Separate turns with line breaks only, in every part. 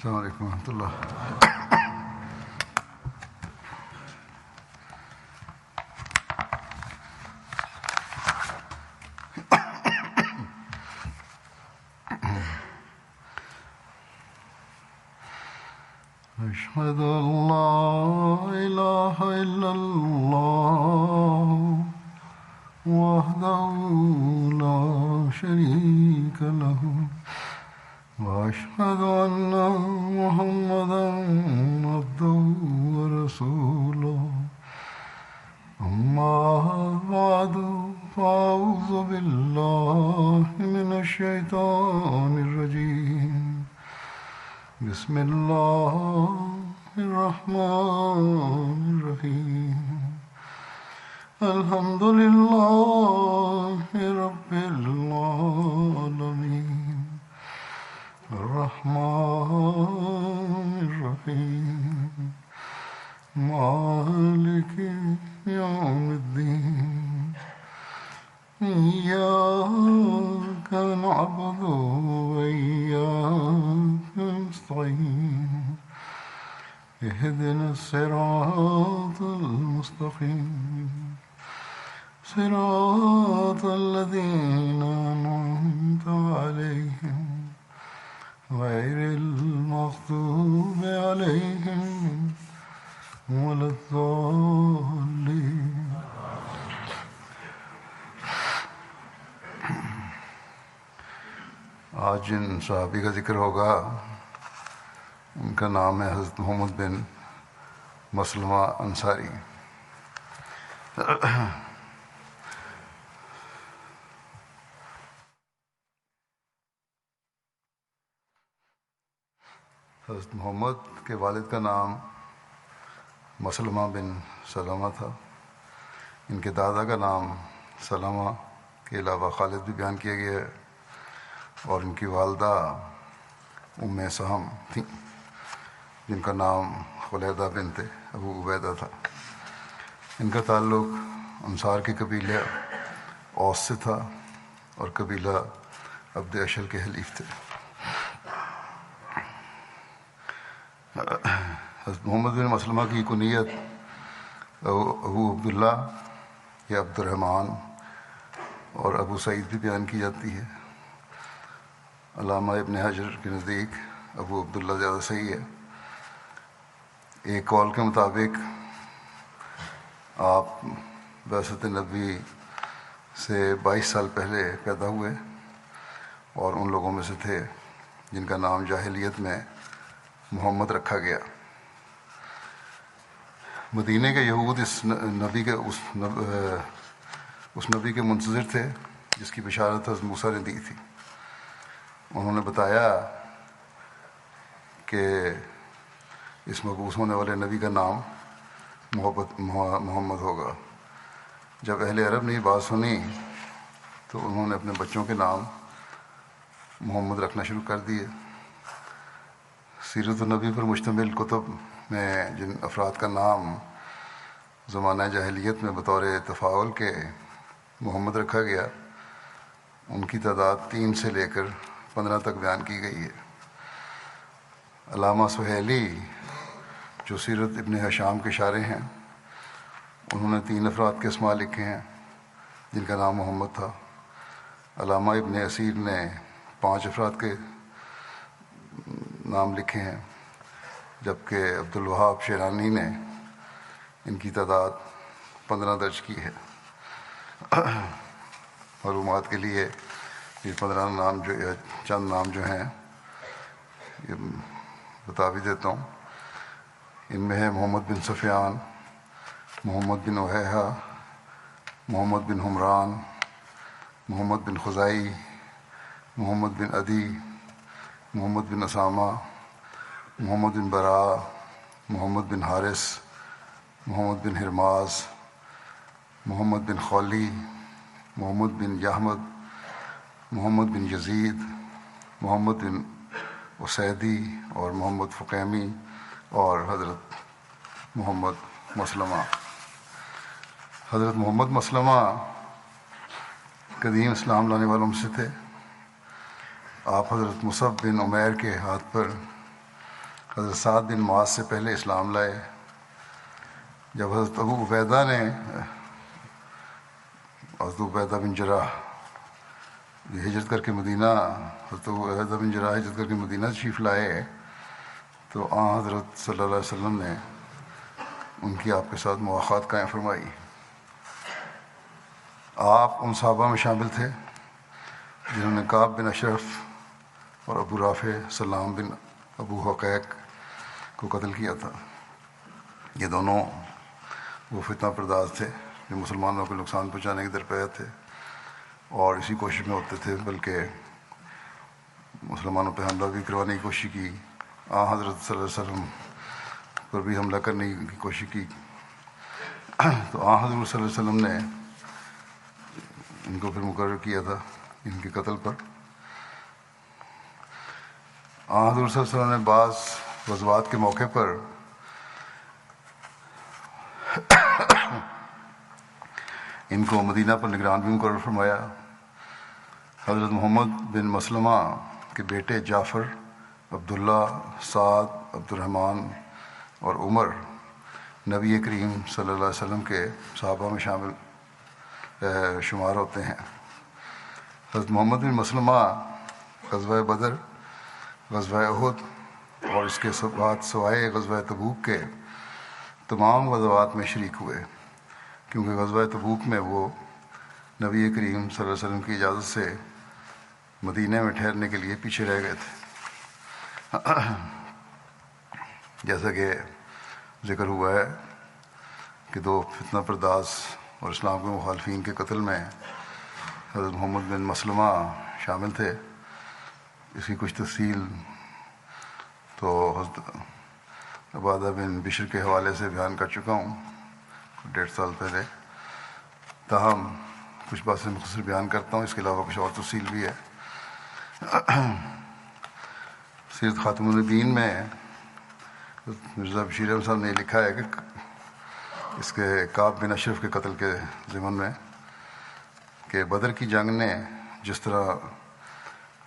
السلام علیکم ورحمۃ اللہ. أشهد أن لا إله إلا الله وحده لا شريك له وأشهد أن محمدا عبده ورسوله أما بعد فأعوذ بالله من الشيطان الرجيم بسم الله الرحمن الرحيم الحمد لله رب العالمين الرحمن الرحيم مالك يوم الدين إياك نعبد وإياك نستعين اهدنا الصراط المستقيم صراط الذين أنعمت عليهم غير المغضوب عليهم ولا الضالين. آج جن صحابی کا ذکر ہوگا ان کا نام ہے حضرت محمد بن مسلمہ انصاری. حضرت محمد کے والد کا نام مسلمہ بن سلمہ تھا. ان کے دادا کا نام سلمہ کے علاوہ خالد بھی بیان کیا گیا ہے، اور ان کی والدہ ام سہم تھیں جن کا نام خلیدہ بنت ابو عبیدہ تھا. ان کا تعلق انصار کے قبیلے اوس سے تھا اور قبیلہ عبد اشر کے حلیف تھے. حضرت محمد بن مسلمہ کی کنیت ابو عبداللہ یا عبد الرحمن اور ابو سعید بھی بیان کی جاتی ہے. علامہ ابن حجر کے نزدیک ابو عبداللہ زیادہ صحیح ہے. ایک قول کے مطابق آپ بعثت نبی سے 22 سال پہلے پیدا ہوئے اور ان لوگوں میں سے تھے جن کا نام جاہلیت میں محمد رکھا گیا. مدینہ کے یہود اس نبی کے منتظر تھے جس کی بشارت حضرت موسیٰ نے دی تھی. انہوں نے بتایا کہ اس مبعوث ہونے والے نبی کا نام محمد ہوگا. جب اہل عرب نے یہ بات سنی تو انہوں نے اپنے بچوں کے نام محمد رکھنا شروع کر دیے. سیرت النبی پر مشتمل کتب میں جن افراد کا نام زمانہ جاہلیت میں بطور تفاعل کے محمد رکھا گیا ان کی تعداد 3 سے لے کر 15 تک بیان کی گئی ہے. علامہ سہیلی جو سیرت ابن ہشام کے شارح ہیں انہوں نے 3 افراد کے اسماء لکھے ہیں جن کا نام محمد تھا. علامہ ابن اسیر نے 5 افراد کے نام لکھے ہیں جبکہ عبدالوہاب شیرانی نے ان کی تعداد 15 درج کی ہے. معلومات کے لیے یہ 15 نام چند نام جو ہیں یہ بتا بھی دیتا ہوں. ان میں ہے محمد بن سفیان، محمد بن اوہیہ، محمد بن حمران، محمد بن خزائی، محمد بن عدی، محمد بن اسامہ، محمد بن براء، محمد بن حارث، محمد بن ہرماز، محمد بن خولی، محمد بن یحمد، محمد بن یزید، محمد بن اسیدی اور محمد فقیمی اور حضرت محمد مسلمہ. حضرت محمد مسلمہ قدیم اسلام لانے والوں میں سے تھے. آپ حضرت مصعب بن عمیر کے ہاتھ پر حضرت سعد بن معاذ سے پہلے اسلام لائے۔ جب حضرت ابو عبیدہ بن جراح یہ ہجرت کر کے مدینہ حضرت ابو عبیدہ بن جراح ہجرت کر کے مدینہ تشریف لائے تو حضرت صلی اللہ علیہ وسلم نے ان کی آپ کے ساتھ مواخات قائم فرمائی۔ آپ ان صحابہ میں شامل تھے جنہوں نے کعب بن اشرف اور ابو رافع سلام بن ابو حقیق کو قتل کیا تھا۔ یہ دونوں وہ فتنہ پرداز تھے جو مسلمانوں کو نقصان پہنچانے کے درپے تھے اور اسی کوشش میں ہوتے تھے، بلکہ مسلمانوں پہ حملہ بھی کروانے کی کوشش کی، حضرت صلی اللہ علیہ وسلم پر بھی حملہ کرنے کی کوشش کی۔ تو حضور صلی اللہ علیہ وسلم نے ان کو پھر مقرر کیا تھا ان کے قتل پر۔ حضور صلی اللہ علیہ وسلم نے بعض غزوات کے موقع پر ان کو مدینہ پر نگران بھی مقرر فرمایا۔ حضرت محمد بن مسلمہ کے بیٹے جعفر، عبداللہ، سعد، عبد الرحمن اور عمر نبی کریم صلی اللہ علیہ وسلم کے صحابہ میں شامل شمار ہوتے ہیں۔ حضرت محمد بن مسلمہ غزوہ بدر، غزوہ احد اور اس کے بعد سوائے غزوہ تبوک کے تمام غزوات میں شریک ہوئے، کیونکہ غزوہ تبوک میں وہ نبی کریم صلی اللہ علیہ وسلم کی اجازت سے مدینہ میں ٹھہرنے کے لیے پیچھے رہ گئے تھے۔ جیسا کہ ذکر ہوا ہے کہ دو فتنہ پرداز اور اسلام کے مخالفین کے قتل میں حضرت محمد بن مسلمہ شامل تھے۔ اس کی کچھ تفصیل تو حضرت عبادہ بن بشر کے حوالے سے بیان کر چکا ہوں 1.5 سال پہلے، تاہم کچھ باتیں مختصر بیان کرتا ہوں، اس کے علاوہ کچھ اور تفصیل بھی ہے۔ سیرت خاتم النبیین میں مرزا بشیر احمد صاحب نے لکھا ہے کہ اس کے کعب بن اشرف کے قتل کے ضمن میں کہ بدر کی جنگ نے جس طرح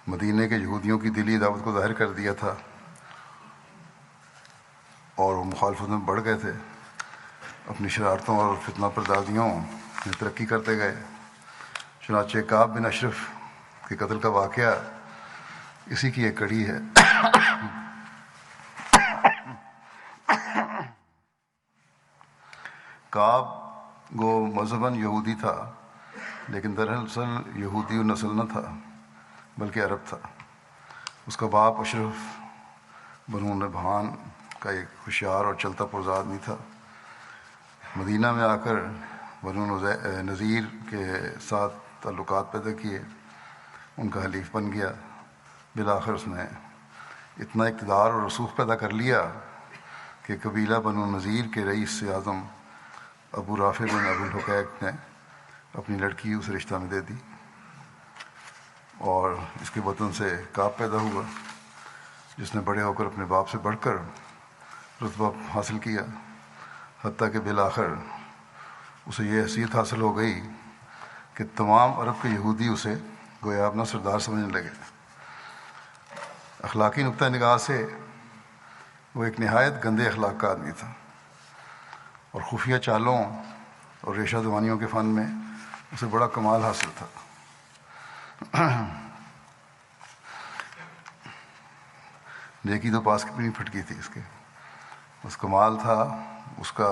مدینہ کے یہودیوں کی دلی دعوت کو ظاہر کر دیا تھا اور وہ مخالفت میں بڑھ گئے تھے، اپنی شرارتوں اور فتنہ پردازیوں میں ترقی کرتے گئے، چنانچہ کعب بن اشرف کے قتل کا واقعہ اسی کی ایک کڑی ہے۔ کعب گو مذہباً یہودی تھا، لیکن دراصل یہودی نسل نہ تھا بلکہ عرب تھا۔ اس کا باپ اشرف بنو نبہان کا ایک ہوشیار اور چلتا پرزا آدمی تھا۔ مدینہ میں آ کر بنو نذیر کے ساتھ تعلقات پیدا کیے، ان کا حلیف بن گیا۔ بالآخر اس نے اتنا اقتدار اور رسوخ پیدا کر لیا کہ قبیلہ بنو نذیر کے رئیس اعظم ابو رافع بن ابو الحقیق نے اپنی لڑکی اس رشتہ میں دے دی اور اس کے وطن سے کعب پیدا ہوا، جس نے بڑے ہو کر اپنے باپ سے بڑھ کر رتبہ حاصل کیا، حتیٰ کہ بالآخر اسے یہ حیثیت حاصل ہو گئی کہ تمام عرب کے یہودی اسے گویا اپنا سردار سمجھنے لگے۔ اخلاقی نقطہ نگاہ سے وہ ایک نہایت گندے اخلاق کا آدمی تھا اور خفیہ چالوں اور ریشہ دوانیوں کے فن میں اسے بڑا کمال حاصل تھا۔ نیکی تو پاس کی بھی نہیں پھٹکی تھی اس کے، بس کمال تھا اس کا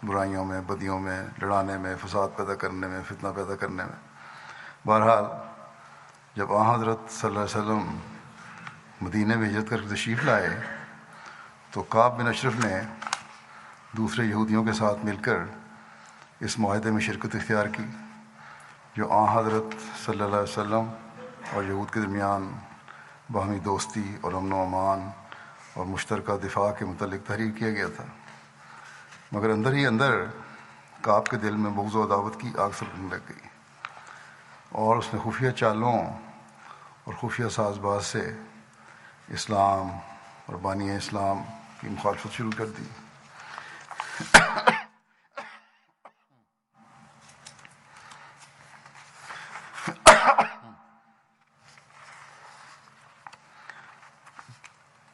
برائیوں میں، بدیوں میں، لڑانے میں، فساد پیدا کرنے میں، فتنہ پیدا کرنے میں۔ بہرحال جب حضرت صلی اللہ علیہ وسلم مدینہ میں ہجرت کر کے تشریف لائے تو کعب بن اشرف نے دوسرے یہودیوں کے ساتھ مل کر اس معاہدے میں شرکت اختیار کی جو حضرت صلی اللہ علیہ وسلم اور یہود کے درمیان باہمی دوستی اور امن و امان اور مشترکہ دفاع کے متعلق تحریر کیا گیا تھا۔ مگر اندر ہی اندر کعب کے دل میں بغض و عداوت کی آگ سلگنے لگ گئی اور اس نے خفیہ چالوں اور خفیہ ساز باز سے اسلام اور بانی اسلام کی مخالفت شروع کر دی۔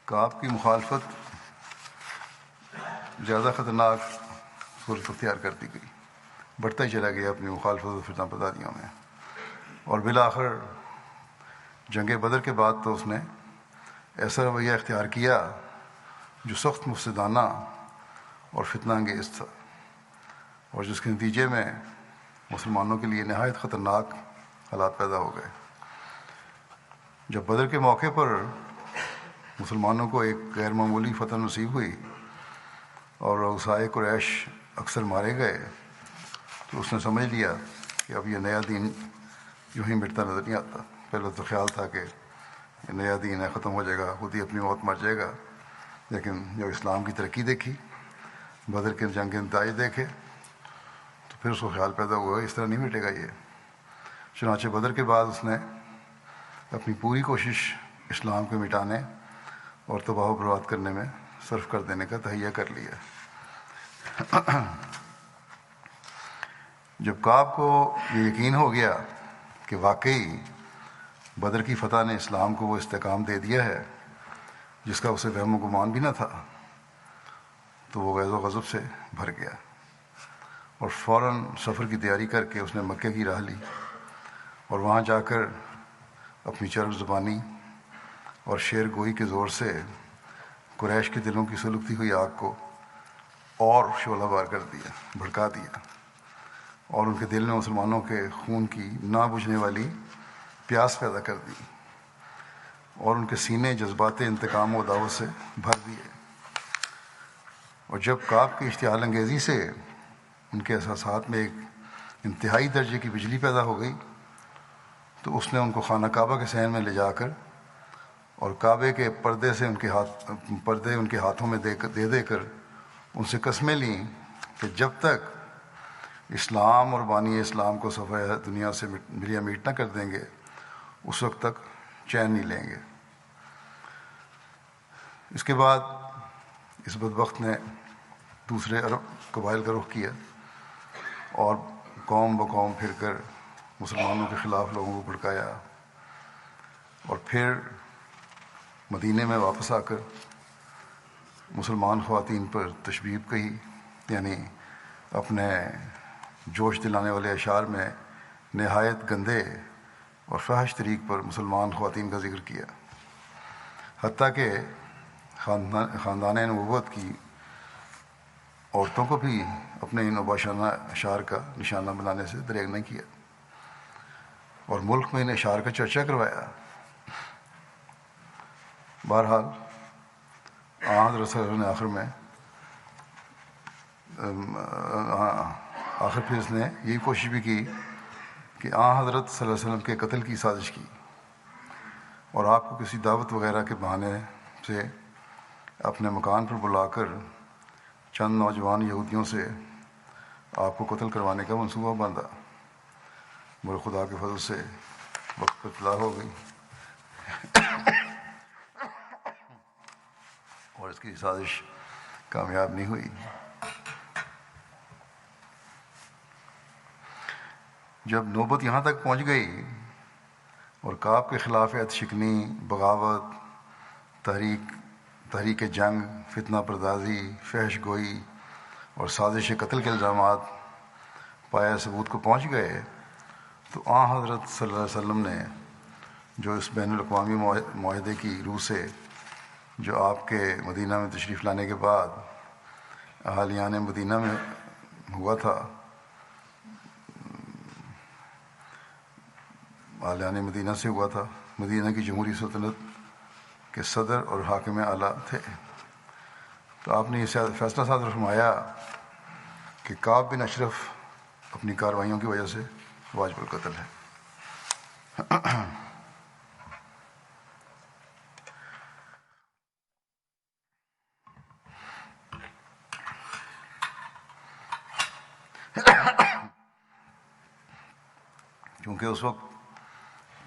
کعب کی مخالفت زیادہ خطرناک صورت اختیار کرتی گئی، بڑھتا ہی چلا گیا اپنی مخالفت و فتنہ پرداریوں میں، اور بالآخر جنگ بدر کے بعد تو اس نے ایسا رویہ اختیار کیا جو سخت مفسدانہ اور فتنہ انگیز تھا، اور جس کے نتیجے میں مسلمانوں کے لیے نہایت خطرناک حالات پیدا ہو گئے۔ جب بدر کے موقع پر مسلمانوں کو ایک غیر معمولی فتح نصیب ہوئی اور رؤسائے قریش اکثر مارے گئے، تو اس نے سمجھ لیا کہ اب یہ نیا دین یوں ہی مٹتا نظر نہیں آتا۔ پہلے تو خیال تھا کہ یہ نیا دین ہے، ختم ہو جائے گا، خود ہی اپنی موت مر جائے گا، لیکن جب اسلام کی ترقی دیکھی، بدر کے جنگ کے نتائج دیکھے، تو پھر اس کو خیال پیدا ہوا اس طرح نہیں مٹے گا یہ۔ چنانچہ بدر کے بعد اس نے اپنی پوری کوشش اسلام کو مٹانے اور تباہ و برباد کرنے میں صرف کر دینے کا تہیہ کر لیا۔ جب کعب کو یہ یقین ہو گیا کہ واقعی بدر کی فتح نے اسلام کو وہ استحکام دے دیا ہے جس کا اسے وہم و گمان بھی نہ تھا، تو وہ غیظ و غضب سے بھر گیا اور فوراً سفر کی تیاری کر کے اس نے مکے کی راہ لی، اور وہاں جا کر اپنی چرب زبانی اور شعر گوئی کے زور سے قریش کے دلوں کی سلگتی ہوئی آگ کو اور شعلہ بار کر دیا، بھڑکا دیا، اور ان کے دل میں مسلمانوں کے خون کی نہ بجھنے والی پیاس پیدا کر دی، اور ان کے سینے جذبات انتقام و عداوت سے بھر دیے۔ اور جب کعب کی اشتعال انگیزی سے ان کے احساسات میں ایک انتہائی درجے کی بجلی پیدا ہو گئی، تو اس نے ان کو خانہ کعبہ کے صحن میں لے جا کر اور کعبے کے پردے سے پردے ان کے ہاتھوں میں دے کر ان سے قسمیں لیں کہ جب تک اسلام اور بانی اسلام کو صفحہ دنیا سے ملیا میٹ نہ کر دیں گے، اس وقت تک چین نہیں لیں گے۔ اس کے بعد اس بدبخت نے دوسرے عرب قبائل کا رخ کیا اور قوم بقوم پھر کر مسلمانوں کے خلاف لوگوں کو بھڑکایا، اور پھر مدینے میں واپس آ کر مسلمان خواتین پر تشبیب کہی، یعنی اپنے جوش دلانے والے اشعار میں نہایت گندے اور فحش طریق پر مسلمان خواتین کا ذکر کیا، حتیٰ کہ خاندان نبوت کی عورتوں کو بھی اپنے ان مباشرہ اشعار کا نشانہ بنانے سے دریغ نہیں کیا، اور ملک میں ان اشعار کا چرچا کروایا۔ بہرحال حضرت صلی اللہ علیہ وسلم نے آخر پھر اس نے یہی کوشش بھی کی کہ حضرت صلی اللہ علیہ وسلم کے قتل کی سازش کی، اور آپ کو کسی دعوت وغیرہ کے بہانے سے اپنے مکان پر بلا کر چند نوجوان یہودیوں سے آپ کو قتل کروانے کا منصوبہ باندھا، مگر خدا کے فضل سے وقت پر اطلاع ہو گئی اور اس کی سازش کامیاب نہیں ہوئی۔ جب نوبت یہاں تک پہنچ گئی اور کعب کے خلاف عہد شکنی، بغاوت، تحریک جنگ، فتنہ پردازی، فحش گوئی اور سازش قتل کے الزامات پایہ ثبوت کو پہنچ گئے، تو حضرت صلی اللہ علیہ وسلم نے جو اس بین الاقوامی معاہدے کی روح سے جو آپ کے مدینہ میں تشریف لانے کے بعد اہالیان مدینہ میں ہوا تھا، اہالیان مدینہ سے ہوا تھا، مدینہ کی جمہوری سلطنت کے صدر اور حاکم اعلیٰ تھے، تو آپ نے یہ فیصلہ صادر فرمایا کہ کعب بن اشرف اپنی کارروائیوں کی وجہ سے واجب القتل ہے۔ کیونکہ اس وقت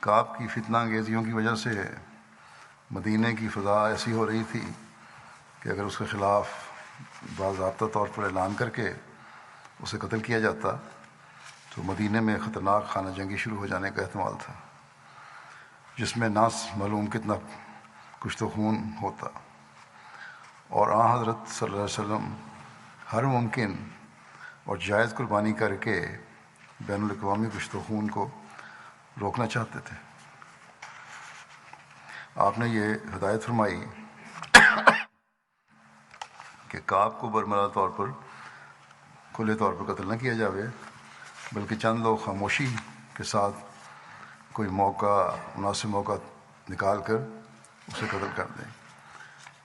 کعب کی فتنہ انگیزیوں کی وجہ سے مدینے کی فضا ایسی ہو رہی تھی کہ اگر اس کے خلاف باضابطہ طور پر اعلان کر کے اسے قتل کیا جاتا تو مدینے میں خطرناک خانہ جنگی شروع ہو جانے کا احتمال تھا، جس میں نہ معلوم کتنا کشت و خون ہوتا، اور حضرت صلی اللہ علیہ وسلم ہر ممکن اور جائز قربانی کر کے بین الاقوامی کشت و خون کو روکنا چاہتے تھے۔ آپ نے یہ ہدایت فرمائی کہ کعب کو برملا طور پر کھلے طور پر قتل نہ کیا جاوے، بلکہ چند لوگ خاموشی کے ساتھ کوئی مناسب موقع نکال کر اسے قتل کر دیں۔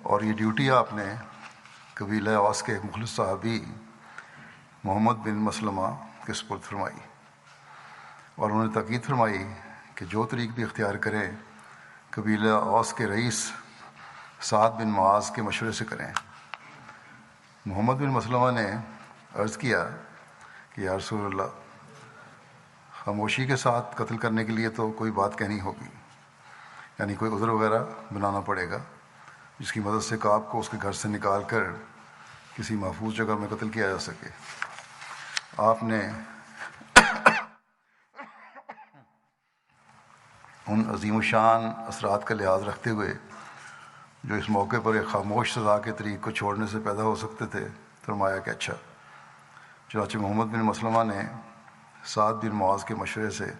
اور یہ ڈیوٹی آپ نے قبیلہ اوس کے ایک مخلص صحابی محمد بن مسلمہ کے سپرد فرمائی، اور انہوں نے تاکید فرمائی کہ جو طریق بھی اختیار کریں قبیلہ اوس کے رئیس سعد بن معاذ کے مشورے سے کریں۔ محمد بن مسلمہ نے عرض کیا کہ یا رسول اللہ، خاموشی کے ساتھ قتل کرنے کے لیے تو کوئی بات کہنی ہوگی، یعنی کوئی عذر وغیرہ بنانا پڑے گا جس کی مدد سے کعب کو اس کے گھر سے نکال کر کسی محفوظ جگہ میں قتل کیا جا سکے۔ آپ نے ان عظیم الشان اثرات کا لحاظ رکھتے ہوئے جو اس موقع پر ایک خاموش سزا کے طریق کو چھوڑنے سے پیدا ہو سکتے تھے فرمایا کہ اچھا۔ چنانچہ محمد بن مسلمہ نے سعد بن معاذ کے مشورے سے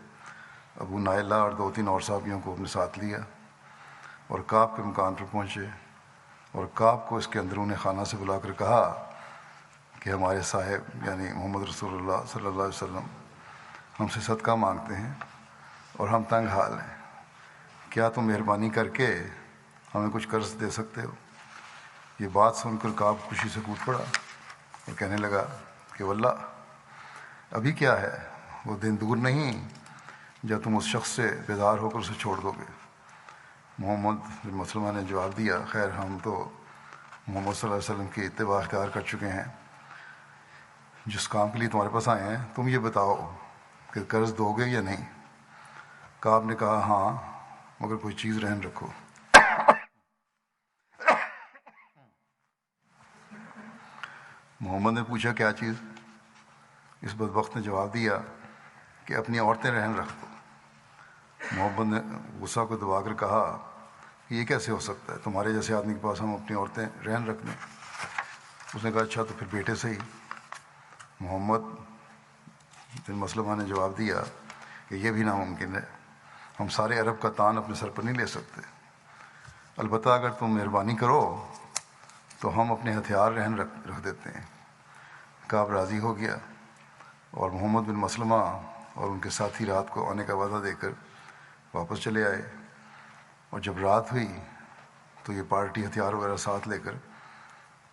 ابو نائلہ اور 2-3 اور صحابیوں کو اپنے ساتھ لیا اور کعب کے مکان پر پہنچے، اور کعب کو اس کے اندرون خانہ سے بلا کر کہا کہ ہمارے صاحب یعنی محمد رسول اللہ صلی اللہ علیہ وسلم ہم سے صدقہ مانگتے ہیں اور ہم تنگ حال ہیں، کیا تم مہربانی کر کے ہمیں کچھ قرض دے سکتے ہو؟ یہ بات سن کر کعب خوشی سے کود پڑا اور کہنے لگا کہ واللہ ابھی کیا ہے، وہ دن دور نہیں جب تم اس شخص سے بیزار ہو کر اسے چھوڑ دو گے۔ محمد بن مسلمہ نے جواب دیا، خیر ہم تو محمد صلی اللہ علیہ وسلم کی اتباع اختیار کر چکے ہیں، جس کام کے لیے تمہارے پاس آئے ہیں تم یہ بتاؤ کہ قرض دو گے یا نہیں؟ کعب نے کہا ہاں، مگر کوئی چیز رہن رکھو۔ محمد نے پوچھا کیا چیز؟ اس بدبخت نے جواب دیا کہ اپنی عورتیں رہن رکھ دو۔ محمد نے غصہ کو دبا کر کہا کہ یہ کیسے ہو سکتا ہے، تمہارے جیسے آدمی کے پاس ہم اپنی عورتیں رہن رکھ دیں؟ اس نے کہا اچھا تو پھر بیٹے سے ہی۔ محمد بن مسلمہ نے جواب دیا کہ یہ بھی ناممکن ہے، ہم سارے عرب کا تان اپنے سر پر نہیں لے سکتے، البتہ اگر تم مہربانی کرو تو ہم اپنے ہتھیار رہن رکھ دیتے ہیں۔ کعب راضی ہو گیا اور محمد بن مسلمہ اور ان کے ساتھی رات کو آنے کا وعدہ دے کر واپس چلے آئے، اور جب رات ہوئی تو یہ پارٹی ہتھیار وغیرہ ساتھ لے کر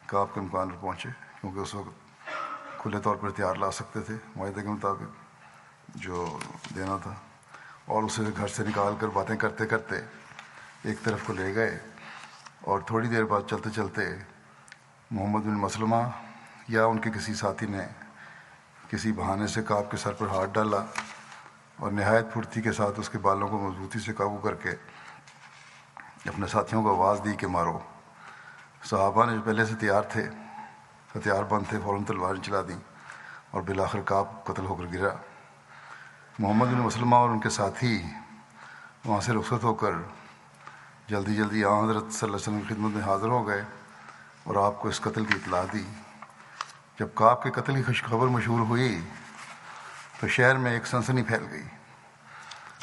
کعب کے مکان پر پہنچے، کیونکہ اس وقت کھلے طور پر ہتھیار لا سکتے تھے معاہدے کے مطابق جو دینا تھا، اور اسے گھر سے نکال کر باتیں کرتے کرتے ایک طرف کو لے گئے، اور تھوڑی دیر بعد چلتے چلتے محمد بن مسلمہ یا ان کے کسی ساتھی نے کسی بہانے سے کعب کے سر پر ہاتھ ڈالا اور نہایت پھرتی کے ساتھ اس کے بالوں کو مضبوطی سے قابو کر کے اپنے ساتھیوں کو آواز دی کہ مارو۔ صحابہ نے جو پہلے سے تیار تھے، ہتھیار بند تھے، فوراً تلواریں چلا دیں اور بالآخر کعب قتل ہو کر گرا۔ محمد بن مسلمہ اور ان کے ساتھی وہاں سے رخصت ہو کر جلدی جلدی حضرت صلی اللہ علیہ وسلم کی خدمت میں حاضر ہو گئے اور آپ کو اس قتل کی اطلاع دی۔ جب کعب کے قتل کی خوشخبر مشہور ہوئی تو شہر میں ایک سنسنی پھیل گئی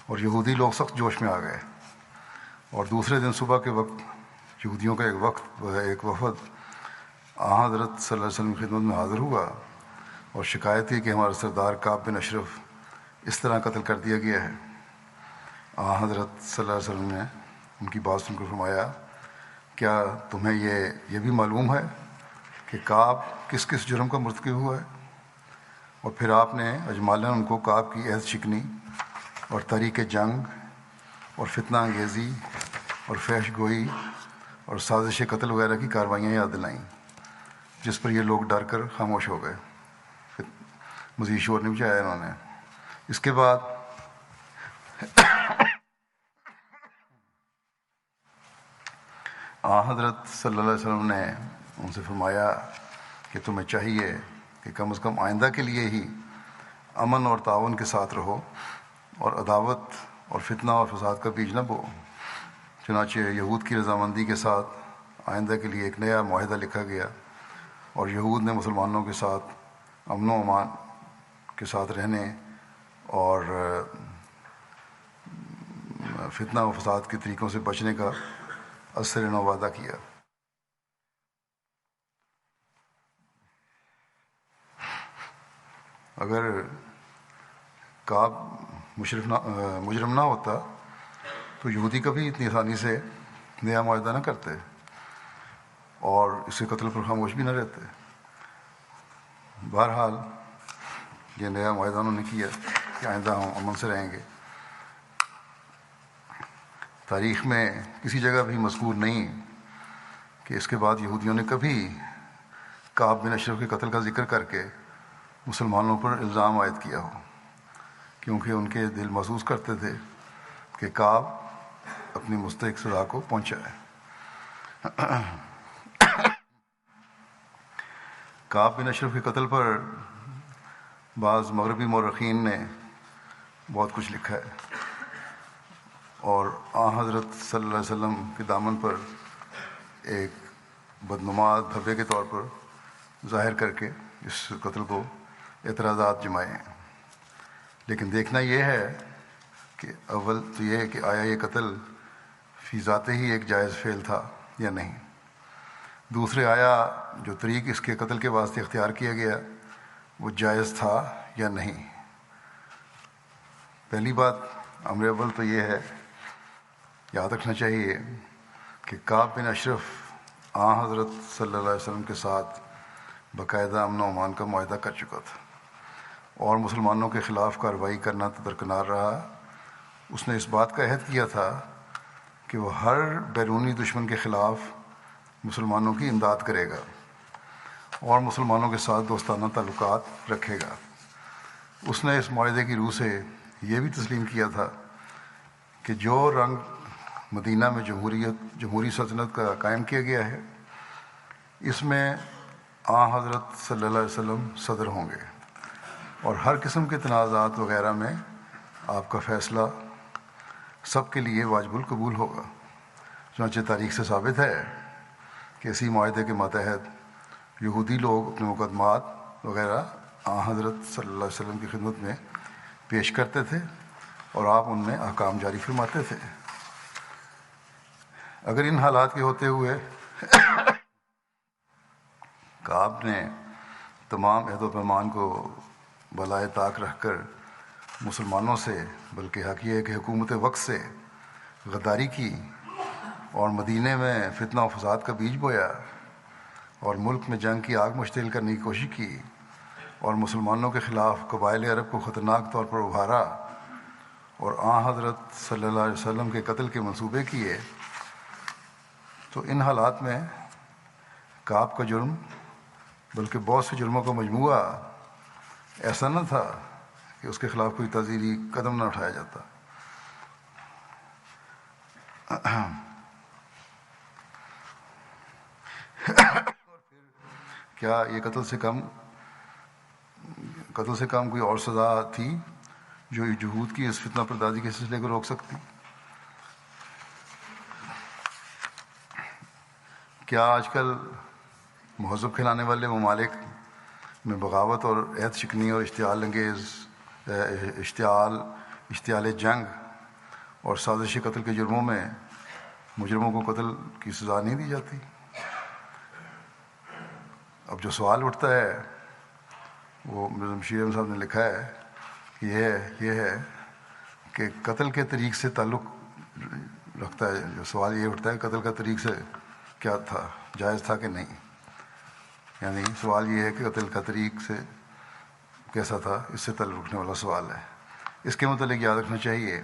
اور یہودی لوگ سخت جوش میں آ گئے، اور دوسرے دن صبح کے وقت یہودیوں کا ایک وفد حضرت صلی اللہ علیہ وسلم کی خدمت میں حاضر ہوا اور شکایت کی کہ ہمارا سردار کعب بن اشرف اس طرح قتل کر دیا گیا ہے۔ حضرت صلی اللہ علیہ وسلم نے ان کی بات سن کر فرمایا کیا تمہیں یہ بھی معلوم ہے کہ کعب کس کس جرم کا مرتکب ہوا ہے؟ اور پھر آپ نے اجمالاً ان کو کعب کی عہد شکنی اور تحریک جنگ اور فتنہ انگیزی اور فحش گوئی اور سازش قتل وغیرہ کی کاروائیاں یاد دلائیں، جس پر یہ لوگ ڈر کر خاموش ہو گئے۔ مزید شور نہیں بچایا انہوں نے۔ اس کے بعد حضرت صلی اللہ علیہ وسلم نے ان سے فرمایا کہ تمہیں چاہیے کہ کم از کم آئندہ کے لیے ہی امن اور تعاون کے ساتھ رہو اور عداوت اور فتنہ اور فساد کا بیج نہ بو۔ چنانچہ یہود کی رضامندی کے ساتھ آئندہ کے لیے ایک نیا معاہدہ لکھا گیا اور یہود نے مسلمانوں کے ساتھ امن و امان کے ساتھ رہنے اور فتنہ و فساد کے طریقوں سے بچنے کا ازسر نو وعدہ کیا۔ اگر کعب مجرم نہ ہوتا تو یہودی کبھی اتنی آسانی سے نیا معاہدہ نہ کرتے اور اس کے قتل پر خاموش بھی نہ رہتے۔ بہرحال یہ نیا معاہدہ انہوں نے کیا کہ آئندہ ہم امن سے رہیں گے۔ تاریخ میں کسی جگہ بھی مذکور نہیں کہ اس کے بعد یہودیوں نے کبھی کعب بن اشرف کے قتل کا ذکر کر کے مسلمانوں پر الزام عائد کیا ہو، کیونکہ ان کے دل محسوس کرتے تھے کہ کعب اپنی مستحق سزا کو پہنچا ہے۔ کعب بن اشرف کے قتل پر بعض مغربی مورخین نے بہت کچھ لکھا ہے اور حضرت صلی اللہ علیہ وسلم کے دامن پر ایک بدنما دھبے کے طور پر ظاہر کر کے اس قتل کو اعتراضات جمائے ہیں۔ لیکن دیکھنا یہ ہے کہ اول تو یہ ہے کہ آیا یہ قتل فی ذاتے ہی ایک جائز فعل تھا یا نہیں، دوسرے آیا جو طریق اس کے قتل کے واسطے اختیار کیا گیا وہ جائز تھا یا نہیں۔ پہلی بات امر اول تو یہ ہے، یاد رکھنا چاہیے کہ کعب بن اشرف حضرت صلی اللہ علیہ وسلم کے ساتھ باقاعدہ امن و امان کا معاہدہ کر چکا تھا اور مسلمانوں کے خلاف کارروائی کرنا تو درکنار رہا، اس نے اس بات کا عہد کیا تھا کہ وہ ہر بیرونی دشمن کے خلاف مسلمانوں کی امداد کرے گا اور مسلمانوں کے ساتھ دوستانہ تعلقات رکھے گا۔ اس نے اس معاہدے کی روح سے یہ بھی تسلیم کیا تھا کہ جو رنگ مدینہ میں جمہوری سلطنت کا قائم کیا گیا ہے، اس میں حضرت صلی اللہ علیہ وسلم صدر ہوں گے اور ہر قسم کے تنازعات وغیرہ میں آپ کا فیصلہ سب کے لیے واجب القبول ہوگا۔ چنانچہ تاریخ سے ثابت ہے کہ اسی معاہدے کے ماتحت یہودی لوگ اپنے مقدمات وغیرہ حضرت صلی اللہ علیہ وسلم کی خدمت میں پیش کرتے تھے اور آپ ان میں احکام جاری فرماتے تھے۔ اگر ان حالات کے ہوتے ہوئے کعب نے تمام عہد و پیمان کو بالائے طاق رکھ کر مسلمانوں سے، بلکہ حق یہ ہے کہ حکومت وقت سے غداری کی اور مدینے میں فتنہ و فساد کا بیج بویا اور ملک میں جنگ کی آگ مشتعل کرنے کی کوشش کی اور مسلمانوں کے خلاف قبائل عرب کو خطرناک طور پر ابھارا اور حضرت صلی اللہ علیہ وسلم کے قتل کے منصوبے کیے، تو ان حالات میں کعب کا جرم بلکہ بہت سے جرموں کا مجموعہ ایسا نہ تھا کہ اس کے خلاف کوئی تعزیری قدم نہ اٹھایا جاتا۔ کیا یہ قتل سے کم کوئی اور سزا تھی جو یہود کی اس فتنہ پردازی کے سلسلے کو روک سکتی؟ کیا آج کل مہذب کھلانے والے ممالک میں بغاوت اور عہد شکنی اور اشتعال جنگ اور سازشی قتل کے جرموں میں مجرموں کو قتل کی سزا نہیں دی جاتی؟ اب جو سوال اٹھتا ہے وہ مرزا بشیر احمد صاحب نے لکھا ہے کہ یہ ہے کہ قتل کے طریق سے تعلق رکھتا ہے، جو سوال یہ اٹھتا ہے قتل کا طریق سے کیا تھا، جائز تھا کہ نہیں، یعنی سوال یہ ہے کہ قتل کا طریق سے کیسا تھا، اس سے تعلق رکھنے والا سوال ہے۔ اس کے متعلق یاد رکھنا چاہیے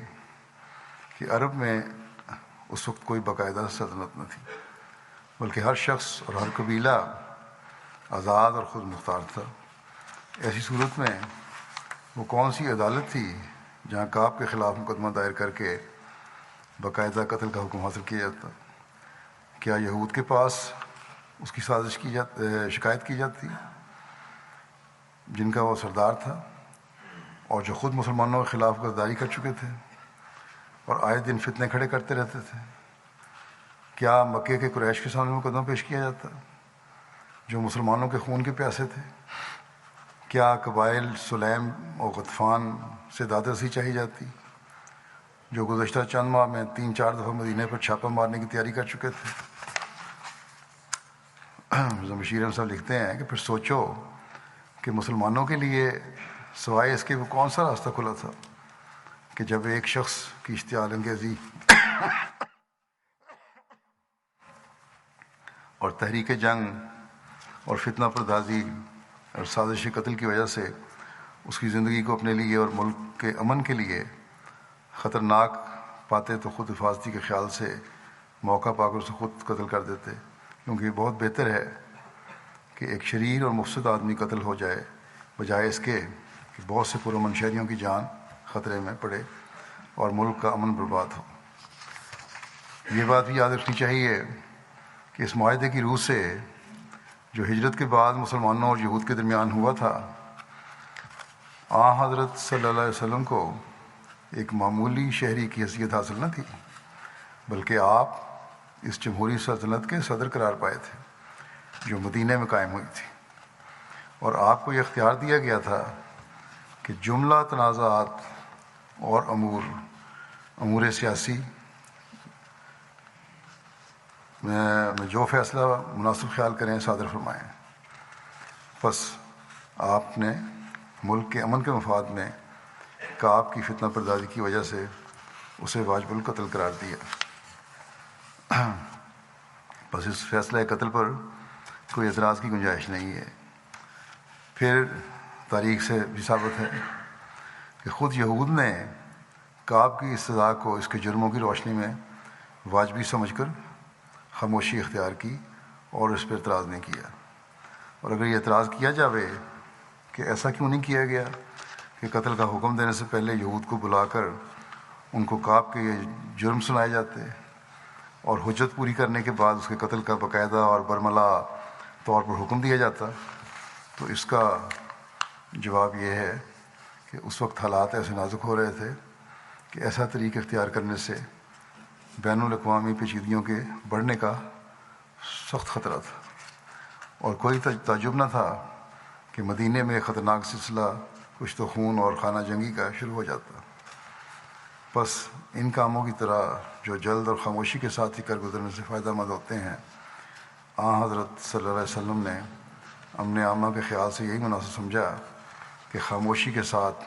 کہ عرب میں اس وقت کوئی باقاعدہ سلطنت نہ تھی، بلکہ ہر شخص اور ہر قبیلہ آزاد اور خود مختار تھا۔ ایسی صورت میں وہ کون سی عدالت تھی جہاں کعب کے خلاف مقدمہ دائر کر کے باقاعدہ قتل کا حکم حاصل کیا جاتا؟ کیا یہود کے پاس اس کی سازش شکایت کی جاتی، جن کا وہ سردار تھا اور جو خود مسلمانوں کے خلاف غداری کر چکے تھے اور آئے دن فتنے کھڑے کرتے رہتے تھے؟ کیا مکے کے قریش کے سامنے مقدمہ پیش کیا جاتا جو مسلمانوں کے خون کے پیاسے تھے؟ کیا قبائل سلیم اور غطفان سے دادرسی چاہی جاتی، جو گزشتہ چند ماہ میں 3-4 دفعہ مدینہ پر چھاپہ مارنے کی تیاری کر چکے تھے؟ بشیر احمد صاحب لکھتے ہیں کہ پھر سوچو کہ مسلمانوں کے لیے سوائے اس کے وہ کون سا راستہ کھلا تھا کہ جب ایک شخص کی اشتعال انگیزی اور تحریک جنگ اور فتنہ پردازی اور سازش قتل کی وجہ سے اس کی زندگی کو اپنے لیے اور ملک کے امن کے لیے خطرناک پاتے تو خود حفاظتی کے خیال سے موقع پا کر اسے خود قتل کر دیتے، کیونکہ یہ بہت بہتر ہے کہ ایک شریر اور مفسد آدمی قتل ہو جائے بجائے اس کے کہ بہت سے پرامن شہریوں کی جان خطرے میں پڑے اور ملک کا امن برباد ہو۔ یہ بات بھی یاد رکھنی چاہیے کہ اس معاہدے کی روح سے جو ہجرت کے بعد مسلمانوں اور یہود کے درمیان ہوا تھا، حضرت صلی اللہ علیہ وسلم کو ایک معمولی شہری کی حیثیت حاصل نہ تھی، بلکہ آپ اس جمہوری سلطنت کے صدر قرار پائے تھے جو مدینہ میں قائم ہوئی تھی، اور آپ کو یہ اختیار دیا گیا تھا کہ جملہ تنازعات اور امور سیاسی میں جو فیصلہ مناسب خیال کریں صادر فرمائیں۔ بس آپ نے ملک کے امن کے مفاد میں کعب کی فتنہ پردازی کی وجہ سے اسے واجب القتل قرار دیا۔ بس اس فیصلہ قتل پر کوئی اعتراض کی گنجائش نہیں ہے۔ پھر تاریخ سے بھی ثابت ہے کہ خود یہود نے کعب کی اس سزا کو اس کے جرموں کی روشنی میں واجبی سمجھ کر خاموشی اختیار کی اور اس پر اعتراض نہیں کیا۔ اور اگر یہ اعتراض کیا جاوے کہ ایسا کیوں نہیں کیا گیا کہ قتل کا حکم دینے سے پہلے یہود کو بلا کر ان کو کعب کے یہ جرم سنائے جاتے اور حجت پوری کرنے کے بعد اس کے قتل کا باقاعدہ اور برملا طور پر حکم دیا جاتا، تو اس کا جواب یہ ہے کہ اس وقت حالات ایسے نازک ہو رہے تھے کہ ایسا طریقہ اختیار کرنے سے بین الاقوامی پیچیدگیوں کے بڑھنے کا سخت خطرہ تھا، اور کوئی تعجب نہ تھا کہ مدینے میں خطرناک سلسلہ کشت و خون اور خانہ جنگی کا شروع ہو جاتا۔ بس ان کاموں کی طرح جو جلد اور خاموشی کے ساتھ ہی کر گزرنے سے فائدہ مند ہوتے ہیں، حضرت صلی اللہ علیہ وسلم نے امن عامہ کے خیال سے یہی مناسب سمجھا کہ خاموشی کے ساتھ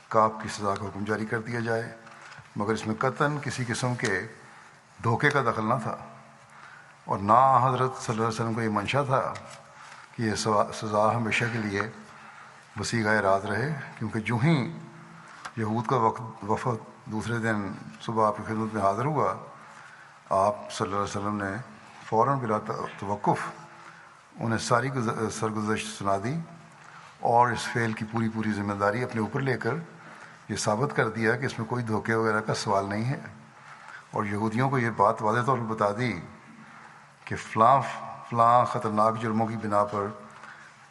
کعب کی سزا کا حکم جاری کر دیا جائے، مگر اس میں قطعاً کسی قسم کے دھوکے کا دخل نہ تھا، اور نہ حضرت صلی اللہ علیہ وسلم کو یہ منشا تھا کہ یہ سزا ہمیشہ کے لیے وسیع راز رہے، کیونکہ جو ہی یہود کا وفد دوسرے دن صبح آپ کی خدمت میں حاضر ہوا، آپ صلی اللہ علیہ وسلم نے فوراً بلا توقف انہیں ساری سرگزشت سنا دی اور اس فعل کی پوری ذمہ داری اپنے اوپر لے کر یہ ثابت کر دیا کہ اس میں کوئی دھوکے وغیرہ کا سوال نہیں ہے، اور یہودیوں کو یہ بات واضح طور پر بتا دی کہ فلاں خطرناک جرموں کی بنا پر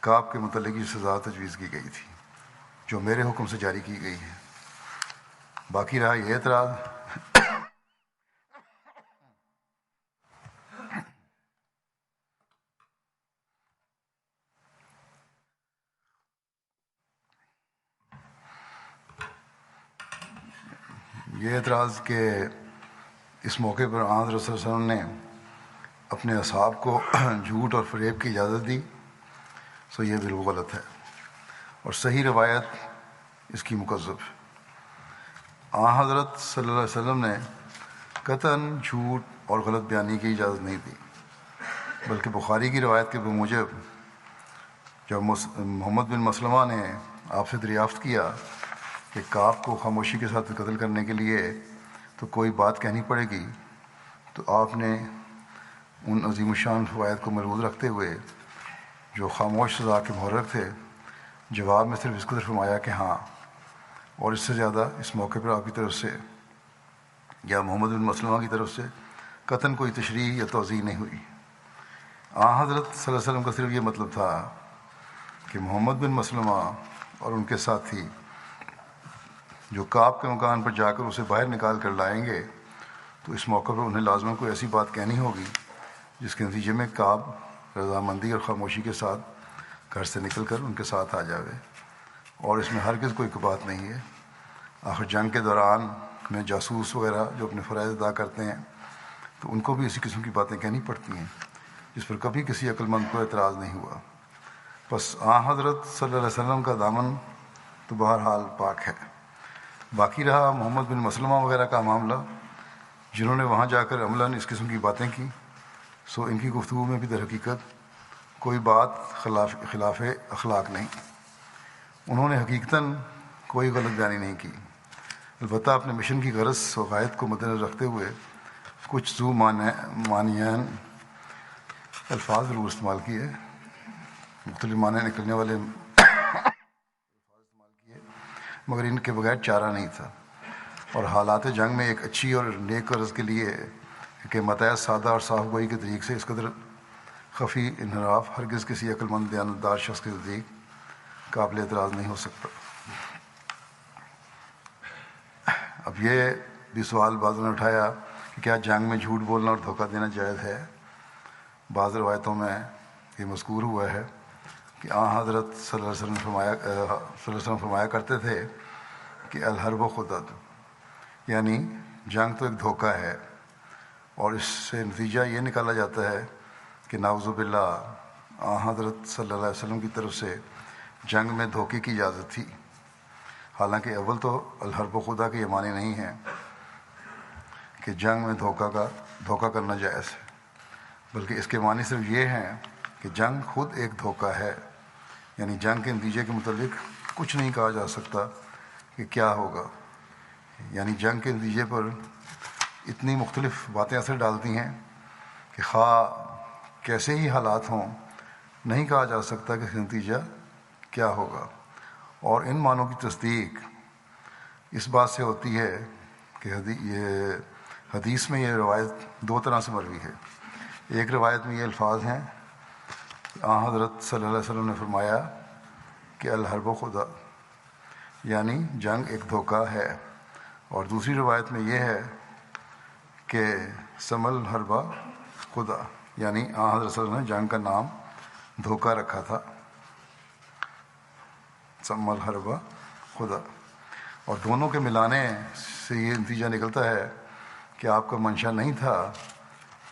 کعب کے متعلق یہ سزا تجویز کی گئی تھی جو میرے حکم سے جاری کی گئی ہے۔ باقی رہا یہ اعتراض کہ اس موقع پر حضرت صلی اللہ علیہ وسلم نے اپنے اصحاب کو جھوٹ اور فریب کی اجازت دی، سو یہ بالکل غلط ہے، اور صحیح روایت اس کی مکذب ہے۔ حضرت صلی اللہ علیہ وسلم نے قطعاً جھوٹ اور غلط بیانی کی اجازت نہیں دی، بلکہ بخاری کی روایت کے بموجب جب محمد بن مسلمہ نے آپ سے دریافت کیا کہ کعب کو خاموشی کے ساتھ قتل کرنے کے لیے تو کوئی بات کہنی پڑے گی، تو آپ نے ان عظیم الشان فوائد کو ملحوظ رکھتے ہوئے جو خاموش سزا کے محرک تھے جواب میں صرف اس قدر فرمایا کہ ہاں، اور اس سے زیادہ اس موقع پر آپ کی طرف سے یا محمد بن مسلمہ کی طرف سے قطعاً کوئی تشریح یا توضیح نہیں ہوئی۔ حضرت صلی اللہ علیہ وسلم کا صرف یہ مطلب تھا کہ محمد بن مسلمہ اور ان کے ساتھی جو کعب کے مکان پر جا کر اسے باہر نکال کر لائیں گے، تو اس موقع پر انہیں لازماً کوئی ایسی بات کہنی ہوگی جس کے نتیجے میں کعب رضامندی اور خاموشی کے ساتھ گھر سے نکل کر ان کے ساتھ آ جاوے، اور اس میں ہرگز کوئی بات نہیں ہے۔ آخر جنگ کے دوران میں جاسوس وغیرہ جو اپنے فرائض ادا کرتے ہیں تو ان کو بھی اسی قسم کی باتیں کہنی پڑتی ہیں، جس پر کبھی کسی عقل مند کو اعتراض نہیں ہوا۔ بس حضرت صلی اللہ علیہ وسلم کا دامن تو بہرحال پاک ہے۔ باقی رہا محمد بن مسلمہ وغیرہ کا معاملہ، جنہوں نے وہاں جا کر عملاً اس قسم کی باتیں کی، سو ان کی گفتگو میں بھی در حقیقت کوئی بات خلاف اخلاق نہیں، انہوں نے حقیقتاً کوئی غلط بیانی نہیں کی، البتہ اپنے مشن کی غرض و غایت کو مد نظر رکھتے ہوئے کچھ ذو معنیان الفاظ ضرور استعمال کیے، مختلف معنی نکلنے والے مگر ان کے بغیر چارہ نہیں تھا، اور حالات جنگ میں ایک اچھی اور نیک غرض کے لیے کہ متاع سادہ اور صاف گوئی کے طریق سے اس قدر خفی انحراف ہرگز کسی عقل مند دیانتدار شخص کے نزدیک قابل اعتراض نہیں ہو سکتا۔ اب یہ بھی سوال بعضوں نے اٹھایا کہ کیا جنگ میں جھوٹ بولنا اور دھوکہ دینا جائز ہے؟ بعض روایتوں میں یہ مذکور ہوا ہے کہ حضرت صلی اللہ علیہ وسلم فرمایا کرتے تھے کہ الحرب خدعۃ، یعنی جنگ تو ایک دھوکہ ہے، اور اس سے نتیجہ یہ نکالا جاتا ہے کہ نعوذ باللہ حضرت صلی اللہ علیہ وسلم کی طرف سے جنگ میں دھوکے کی اجازت تھی، حالانکہ اول تو الحرب خدا کے یہ معنی نہیں ہے کہ جنگ میں دھوکہ کرنا جائز ہے، بلکہ اس کے معنی صرف یہ ہیں کہ جنگ خود ایک دھوکہ ہے، یعنی جنگ کے نتیجے کے متعلق کچھ نہیں کہا جا سکتا کہ کیا ہوگا، یعنی جنگ کے نتیجے پر اتنی مختلف باتیں اثر ڈالتی ہیں کہ خواہ کیسے ہی حالات ہوں نہیں کہا جا سکتا کہ اس کا نتیجہ کیا ہوگا۔ اور ان معنوں کی تصدیق اس بات سے ہوتی ہے کہ یہ حدیث میں یہ روایت دو طرح سے مروی ہے۔ ایک روایت میں یہ الفاظ ہیں، حضرت صلی اللہ علیہ وسلم نے فرمایا کہ الحرب خدا، یعنی جنگ ایک دھوکہ ہے، اور دوسری روایت میں یہ ہے کہ سم الحرب خدا، یعنی حضرت صلی اللہ علیہ وسلم نے جنگ کا نام دھوکہ رکھا تھا، سم الحرب خدا، اور دونوں کے ملانے سے یہ نتیجہ نکلتا ہے کہ آپ کا منشا نہیں تھا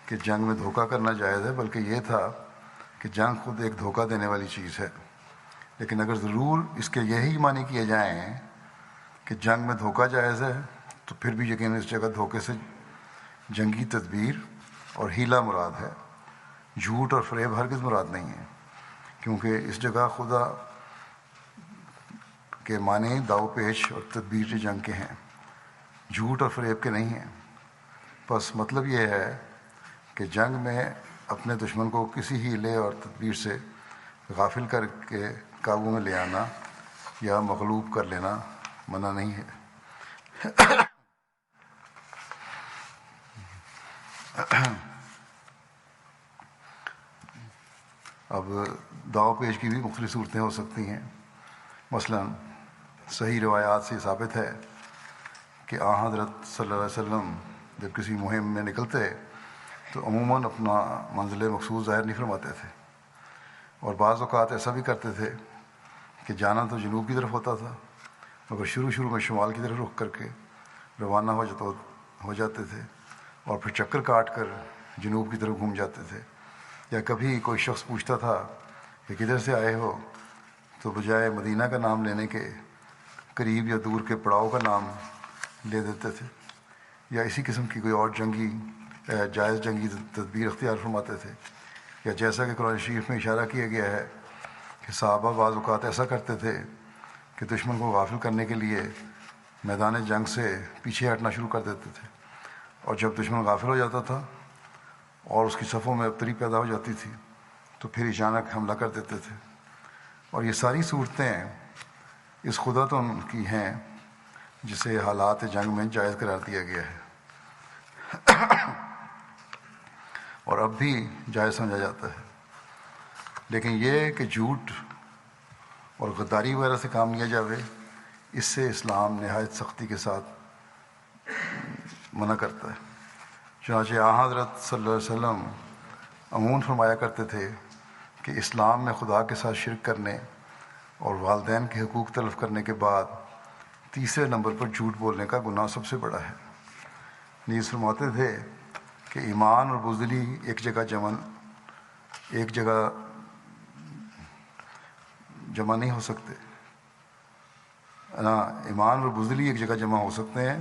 کہ جنگ میں دھوکہ کرنا جائز ہے، بلکہ یہ تھا کہ جنگ خود ایک دھوکہ دینے والی چیز ہے۔ لیکن اگر ضرور اس کے یہی معنی کیے جائیں کہ جنگ میں دھوکہ جائز ہے، تو پھر بھی یقیناً اس جگہ دھوکے سے جنگی تدبیر اور ہیلا مراد ہے، جھوٹ اور فریب ہرگز مراد نہیں ہے، کیونکہ اس جگہ خدا کے معنی داؤ پیش اور تدبیر جنگ کے ہیں، جھوٹ اور فریب کے نہیں ہیں۔ بس مطلب یہ ہے کہ جنگ میں اپنے دشمن کو کسی ہیلے اور تدبیر سے غافل کر کے قابو میں لے آنا یا مغلوب کر لینا منع نہیں ہے۔ اب داؤ پیش کی بھی مختلف صورتیں ہو سکتی ہیں، مثلا صحیح روایات سے ثابت ہے کہ حضرت صلی اللہ علیہ وسلم جب کسی مہم میں نکلتے تو عموماً اپنا منزل مقصود ظاہر نہیں فرماتے تھے، اور بعض اوقات ایسا بھی کرتے تھے کہ جانا تو جنوب کی طرف ہوتا تھا، مگر شروع میں شمال کی طرف رخ کر کے روانہ ہو جاتے تھے، اور پھر چکر کاٹ کر جنوب کی طرف گھوم جاتے تھے۔ یا کبھی کوئی شخص پوچھتا تھا کہ کدھر سے آئے ہو، تو بجائے مدینہ کا نام لینے کے قریب یا دور کے پڑاؤ کا نام لے دیتے تھے، یا اسی قسم کی کوئی اور جائز جنگی تدبیر اختیار فرماتے تھے، یا جیسا کہ قرآن شریف میں اشارہ کیا گیا ہے کہ صحابہ بعض اوقات ایسا کرتے تھے کہ دشمن کو غافل کرنے کے لیے میدان جنگ سے پیچھے ہٹنا شروع کر دیتے تھے، اور جب دشمن غافل ہو جاتا تھا اور اس کی صفوں میں ابتری پیدا ہو جاتی تھی تو پھر اچانک حملہ کر دیتے تھے۔ اور یہ ساری صورتیں اس خداتوں کی ہیں جسے حالات جنگ میں جائز قرار دیا گیا ہے، اور اب بھی جائز سمجھا جاتا ہے۔ لیکن یہ کہ جھوٹ اور غداری وغیرہ سے کام لیا جاوے، اس سے اسلام نہایت سختی کے ساتھ منع کرتا ہے۔ چنانچہ حضرت صلی اللہ علیہ وسلم عموماً فرمایا کرتے تھے کہ اسلام میں خدا کے ساتھ شرک کرنے اور والدین کے حقوق تلف کرنے کے بعد تیسرے نمبر پر جھوٹ بولنے کا گناہ سب سے بڑا ہے۔ نیز فرماتے تھے کہ ایمان اور بزدلی ایک جگہ جمع نہیں ہو سکتے، ایمان اور بزدلی ایک جگہ جمع ہو سکتے ہیں،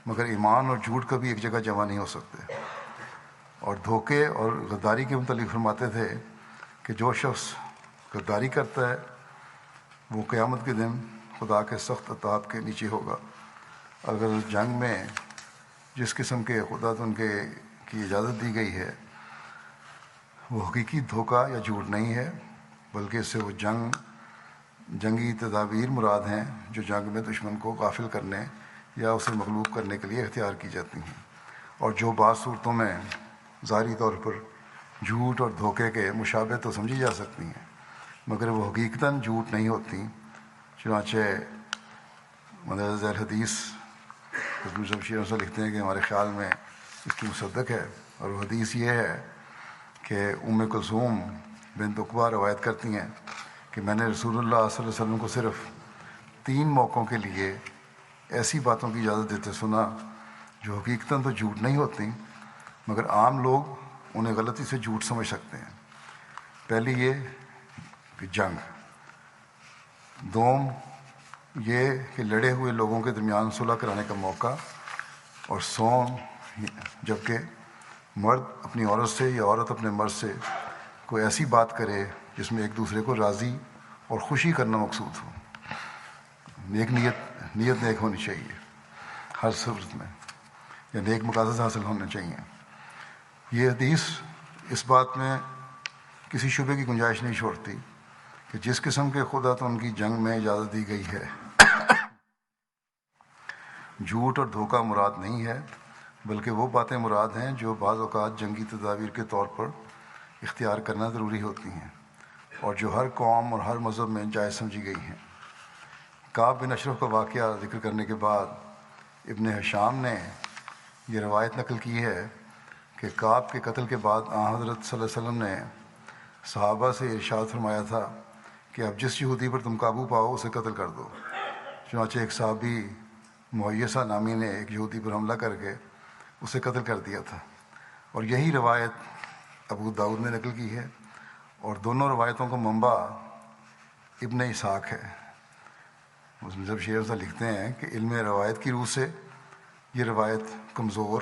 مگر ایمان اور جھوٹ کبھی ایک جگہ جمع نہیں ہو سکتے۔ اور دھوکے اور غداری کے متعلق فرماتے تھے کہ جو شخص غداری کرتا ہے وہ قیامت کے دن خدا کے سخت عذاب کے نیچے ہوگا۔ اگر جنگ میں جس قسم کے خدا کی اجازت دی گئی ہے وہ حقیقی دھوکہ یا جھوٹ نہیں ہے، بلکہ اس سے وہ جنگی تدابیر مراد ہیں جو جنگ میں دشمن کو غافل کرنے یا اسے مغلوب کرنے کے لیے اختیار کی جاتی ہیں، اور جو بعض صورتوں میں ظاہری طور پر جھوٹ اور دھوکے کے مشابہ تو سمجھی جا سکتی ہیں مگر وہ حقیقتاً جھوٹ نہیں ہوتی۔ چنانچہ مدرسہ ذیل حدیث حضور شمشیر سے لکھتے ہیں کہ ہمارے خیال میں اس کی مصدق ہے، اور وہ حدیث یہ ہے کہ ام کلثوم بنت عقبہ روایت کرتی ہیں کہ میں نے رسول اللہ صلی اللہ علیہ وسلم کو صرف 3 موقعوں کے لیے ایسی باتوں کی اجازت دیتے سنا جو حقیقتاً تو جھوٹ نہیں ہوتی مگر عام لوگ انہیں غلطی سے جھوٹ سمجھ سکتے ہیں۔ پہلی یہ کہ جنگ، دوم یہ کہ لڑے ہوئے لوگوں کے درمیان صلح کرانے کا موقع، اور سوم جبکہ مرد اپنی عورت سے یا عورت اپنے مرد سے کوئی ایسی بات کرے جس میں ایک دوسرے کو راضی اور خوشی کرنا مقصود ہو۔ نیت نیک ہونی چاہیے ہر صورت میں، یا نیک مقاصد حاصل ہونے چاہیے۔ یہ حدیث اس بات میں کسی شبے کی گنجائش نہیں چھوڑتی کہ جس قسم کے خدا تو ان کی جنگ میں اجازت دی گئی ہے جھوٹ اور دھوکہ مراد نہیں ہے، بلکہ وہ باتیں مراد ہیں جو بعض اوقات جنگی تدابیر کے طور پر اختیار کرنا ضروری ہوتی ہیں اور جو ہر قوم اور ہر مذہب میں جائز سمجھی گئی ہیں۔ کعب بن اشرف کا واقعہ ذکر کرنے کے بعد ابن ہشام نے یہ روایت نقل کی ہے کہ کعب کے قتل کے بعد حضرت صلی اللہ علیہ وسلم نے صحابہ سے ارشاد فرمایا تھا کہ اب جس یہودی پر تم قابو پاؤ اسے قتل کر دو۔ چنانچہ ایک صحابی مہیسہ نامی نے ایک یہودی پر حملہ کر کے اسے قتل کر دیا تھا، اور یہی روایت ابو داؤد نے نقل کی ہے، اور دونوں روایتوں کا منبع ابن اسحاق ہے۔ جب شیخ صاحب لکھتے ہیں کہ علم روایت کی روح سے یہ روایت کمزور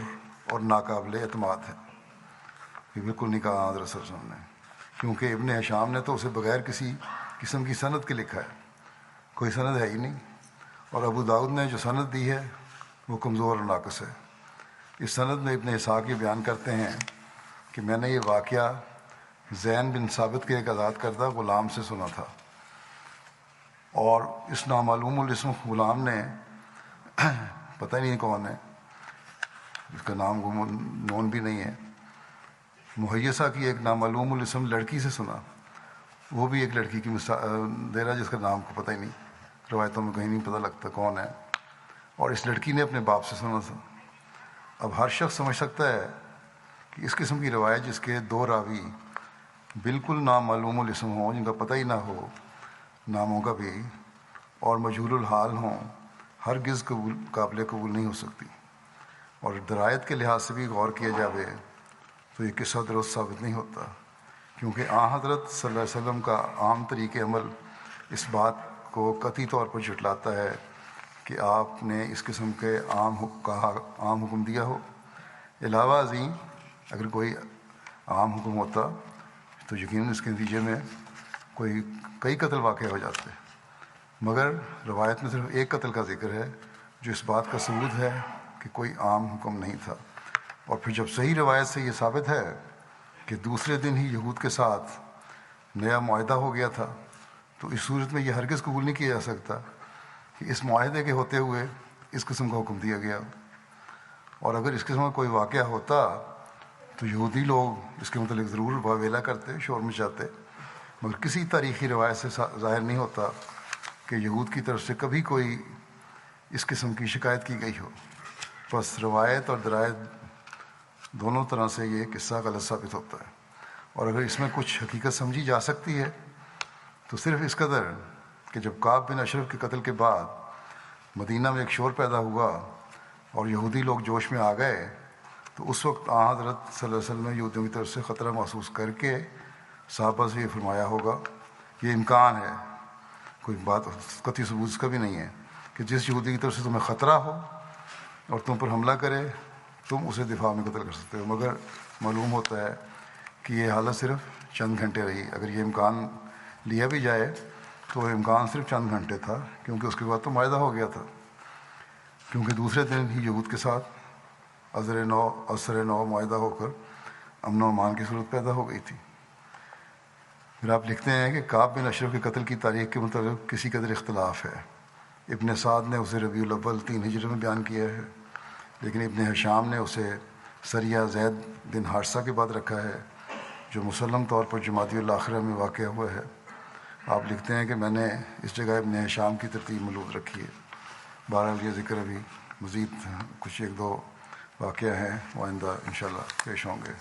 اور ناقابل اعتماد ہے، یہ بالکل نہیں کہا حضرت صلی اللہ علیہ وسلم نے، کیونکہ ابن ہشام نے تو اسے بغیر کسی قسم کی سند کے لکھا ہے، کوئی سند ہے ہی نہیں، اور ابو داؤد نے جو سند دی ہے وہ کمزور اور ناقص ہے۔ اس سند میں ابن اسحاق یہ بیان کرتے ہیں کہ میں نے یہ واقعہ زین بن ثابت کے ایک آزاد کردہ غلام سے سنا تھا، اور اس نامعلوم الاسم غلام نے پتہ نہیں کون ہے، اس کا نام نون بھی نہیں ہے، مہیسہ کی ایک نامعلوم الاسم لڑکی سے سنا، وہ بھی ایک لڑکی کی دے رہا جس کا نام کو پتہ ہی نہیں، روایتوں میں کہیں نہیں پتہ لگتا کون ہے، اور اس لڑکی نے اپنے باپ سے سنا تھا۔ اب ہر شخص سمجھ سکتا ہے کہ اس قسم کی روایت جس کے 2 راوی بالکل نامعلوم الاسم ہوں، جن کا پتہ ہی نہ ہو ناموں کا بھی، اور مجہول الحال ہوں، ہرگز قابل قبول نہیں ہو سکتی، اور درایت کے لحاظ سے بھی غور کیا جائے تو یہ قصہ درست ثابت نہیں ہوتا، کیونکہ حضرت صلی اللہ علیہ وسلم کا عام طریق عمل اس بات کو قطعی طور پر جھٹلاتا ہے کہ آپ نے اس قسم کے عام حکم دیا ہو۔ علاوہ ازیں اگر کوئی عام حکم ہوتا تو یقیناً اس کے نتیجے میں کئی قتل واقع ہو جاتے، مگر روایت میں صرف ایک قتل کا ذکر ہے جو اس بات کا ثبوت ہے کہ کوئی عام حکم نہیں تھا۔ اور پھر جب صحیح روایت سے یہ ثابت ہے کہ دوسرے دن ہی یہود کے ساتھ نیا معاہدہ ہو گیا تھا، تو اس صورت میں یہ ہرگز قبول نہیں کیا جا سکتا کہ اس معاہدے کے ہوتے ہوئے اس قسم کا حکم دیا گیا، اور اگر اس قسم کا کوئی واقعہ ہوتا تو یہودی لوگ اس کے متعلق ضرور واویلا کرتے، شور مچاتے، مگر کسی تاریخی روایت سے ظاہر نہیں ہوتا کہ یہود کی طرف سے کبھی کوئی اس قسم کی شکایت کی گئی ہو۔ بس روایت اور درایت دونوں طرح سے یہ قصہ غلط ثابت ہوتا ہے۔ اور اگر اس میں کچھ حقیقت سمجھی جا سکتی ہے تو صرف اس قدر کہ جب کعب بن اشرف کے قتل کے بعد مدینہ میں ایک شور پیدا ہوا اور یہودی لوگ جوش میں آ گئے، تو اس وقت حضرت صلی اللہ علیہ وسلم نے یہودیوں کی طرف سے خطرہ محسوس کر کے صحابہ سے یہ فرمایا ہوگا، یہ امکان ہے، کوئی بات قطعی ثبوت اس کا بھی نہیں ہے، کہ جس یہودی کی طرف سے تمہیں خطرہ ہو اور تم پر حملہ کرے تم اسے دفاع میں قتل کر سکتے ہو۔ مگر معلوم ہوتا ہے کہ یہ حالت صرف چند گھنٹے رہی۔ اگر یہ امکان لیا بھی جائے تو وہ امکان صرف چند گھنٹے تھا، کیونکہ اس کے بعد تو معاہدہ ہو گیا تھا، کیونکہ دوسرے دن ہی یہود کے ساتھ عصر نو معاہدہ ہو کر امن و امان کی صورت پیدا ہو گئی تھی۔ پھر آپ لکھتے ہیں کہ کعب بن اشرف کے قتل کی تاریخ کے مطابق کسی قدر اختلاف ہے۔ ابن سعد نے اسے ربیع الاول 3 ہجری میں بیان کیا ہے، لیکن ابن ہشام نے اسے سریہ زید بن حارثہ کے بعد رکھا ہے، جو مسلم طور پر جمادی الاخرہ میں واقع ہوا ہے۔ آپ لکھتے ہیں کہ میں نے اس جگہ ابن ہشام کی ترتیب ملوث رکھی ہے۔ بہرحال یہ ذکر ابھی مزید کچھ 1-2 واقعہ ہیں، وہ آئندہ انشاءاللہ پیش ہوں گے۔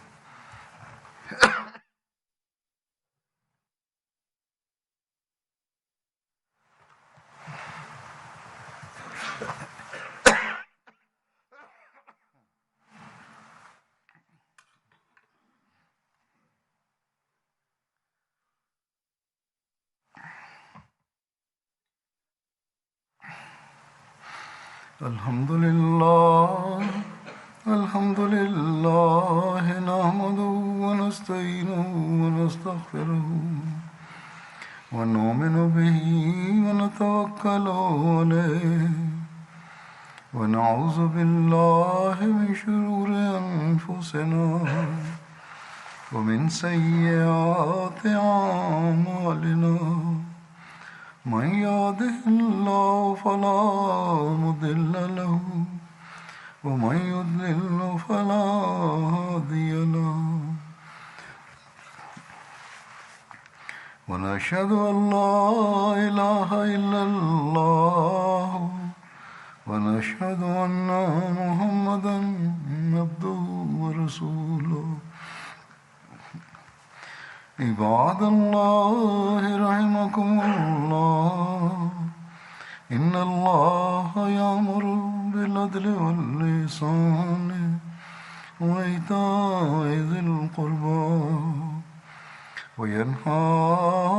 الحمد لله نحمده ونستعينه ونستغفره ونؤمن به ونتوكل عليه ونعوذ بالله من شرور أنفسنا ومن سيئات أعمالنا، من يهده الله فلا مضل له ومن يضلل فلا هادي له، ونشهد أن لا إله إلا الله ونشهد أن محمدا عبده ورسوله۔ عباد الله رحمكم الله، إن الله يأمر بالعدل والإحسان وإيتاء ذي القربى وينهى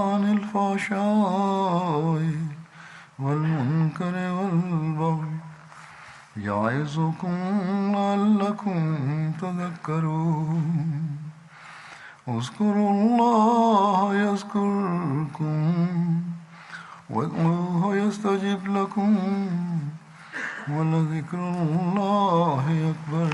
عن الفحشاء والمنكر والبغي يعظكم لعلكم تذكرون۔ اذكروا الله يذكركم وادعوه يستجب لكم ولذكر الله أكبر۔